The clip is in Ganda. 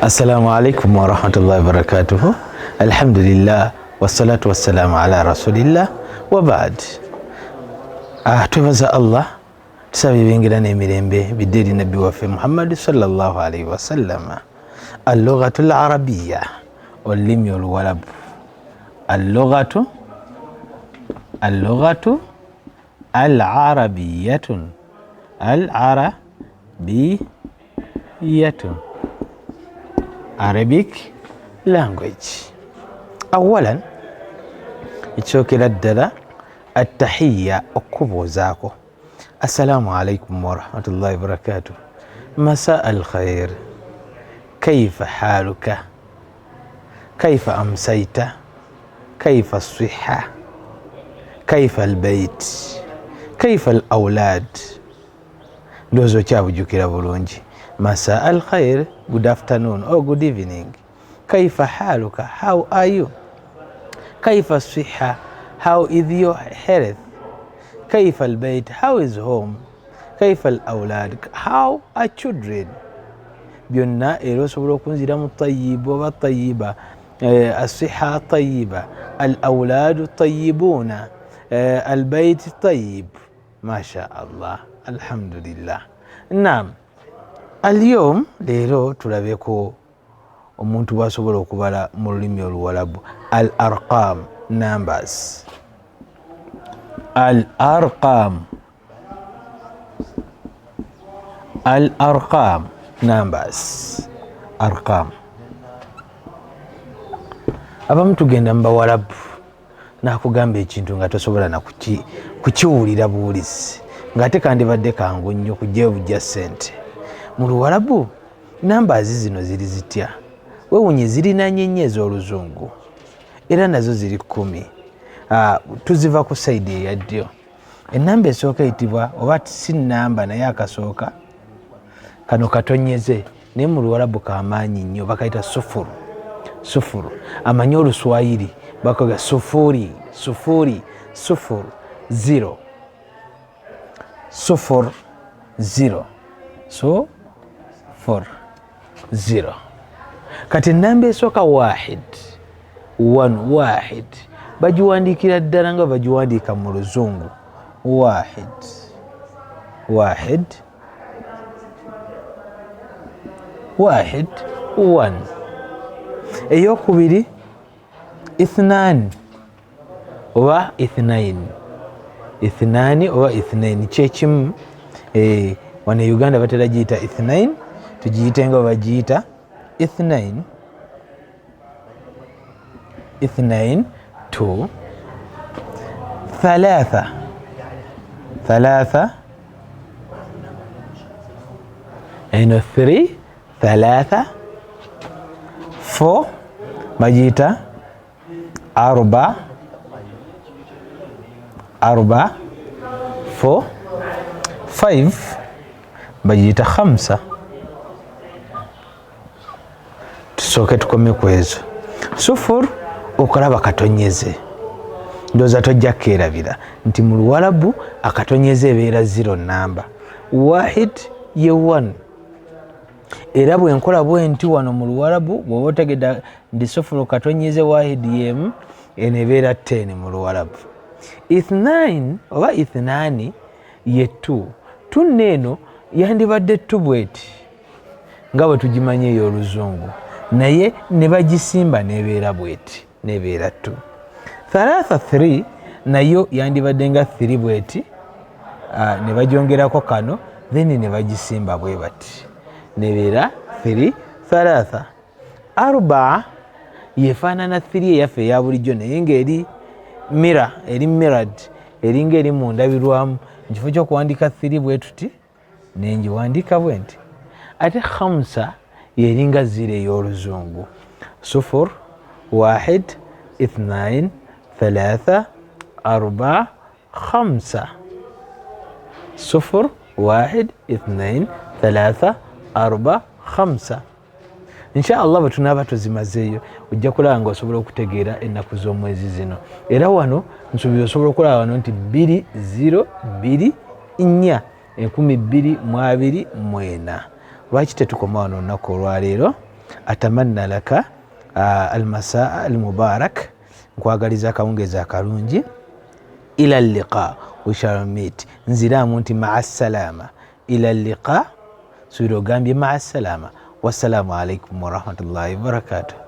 Assalamu alaikum wa rahmatullahi wa barakatuhu. Alhamdulillah wassalatu wassalamu ala rasulillah wa ba'd. Twebaza Allah tusaba ebyengira n'emirembe bidde eri nabbi waffe Muhammad sallallahu alaihi wasallam. Al-lughatu al-arabiyya, olulimi oluwalabu. Al-lughatu al-arabiyyatun al-arabiyyatun, Arabic language. Awalan ikyokera ddala attahiyya, okubuuzaako. Assalamu alaikum wa rahmatullahi wa barakatuh. Masa al khair, kaifa haluka, kaifa amsayta, kaifa as-sihha, kaifa al-bayt, kaifa al-awlad. Ndowooza okyabujjukira bulungi. Masa al khair, good afternoon or good evening. Kaifa haluka, how are you? Kaifa as-sihha, how is your health? Kaifa al-bayt, how is home? Kaifa al-awlad, how are children? Byonna era osobola okunziramu tayyib oba tayyiba, as-sihha tayyiba, al-awlad tayyibuna, al-bayt tayyib. Masha Allah, alhamdulillah. Naam, al-yawm leero tulabeko omuntu bw'asobola okubala mu lulimi oluwalabu. Al-arqam, numbers. Al-arqam, al-arqam, numbers. Arqam. Abamu tugenda mu bawalabu nakugamba ekintu nga tosobola na kukiwulira buwulizi, ng'ate kandibadde kangu nnyo kujeebujja ssente. Mu luwalabu numbers zino ziri zitya? Wewunye zirina nyenye ez'oluzungu era nazo ziri 10. Tuziva ku saidi eya ddyo. Ennamba esooka eyitibwa oba si nnamba naye akasooka kano katonyeze, naye mu luwalabu kamaanyi nnyo, bakayita sufuru. Sufuru amanyi oluswayiri bakoga sufuri, sufuri, sufuru, zero, sufuru, zero, so for zero. Kati ennamba esooka wahid, one, wahid, bagiwandiikira ddala nga bagiwandiika mu luzungu. Wahid, wahid, wahid, one. Eyokubiri ithnan oba ithnain, ithnaani oba ithnain kyekimu. Wano e Uganda batera giyita ithnain, tugiyite nga bagiyita ithnain. Ithnain, two. Thalatha, thalatha, eno three, thalatha. Four, bagiyita arba, arba, four. Five, bagiyita khamsa. Tusooke tukome ku ezo. Sufur, okulaba katonyeze. Ndowooza tojja kkerabira nti mu luwalabu akatonyeze ebeera zero namba. Wahid ye one. Era bwenkola bwenti wano mu luwalabu bw'oba otegedde ndi sufuru katonyeze wahid yemu, eno ebeera 10 mu luwalabu. Ithnain oba ithnaani ye two. Tunno eno yandibadde two bweti nga bwe tugimanyi ey'oluzungu, naye ne bagisimba n'ebeera bweti, n'ebeera two. Thalatha, three, nayo yandibadde nga three bweti, ne bagyongerako kano, then ne bagisimba bwe bati, n'ebeera three. Thalatha. Arba yefaanana three eyaffe eya bulijjo naye ng'eri mira, eri mirad, eringa eri mu ndabirwamu. Ekifo ky'okuwandiika three bwe tuti nengiwandiika bwe nti. Ate khamsa yeringa zero ey'oluzungu. Sufur, wahid, ithnain, thalatha, arba, khamsa. Sufur, wahid, ithnain, thalatha, arba, khamsa. Insha Allah bwe tunaaba tuzimazeeyo ojja kulaba nga osobola okutegeera ennaku z'omwezi zino. Era wano nsuubira osobola okulaba wano nti 2024 1224. Lwaki tetukoma wano olunaku olwaleero? atamanna laka almasaa almubarak, nkwagaliza akawungeezi akalungi. Ila liqa, we shall meet. Nziramu nti maa salama. Ila liqa, subira ogambye maa salama. Wassalamu alaikum warahmatullahi wabarakatuh.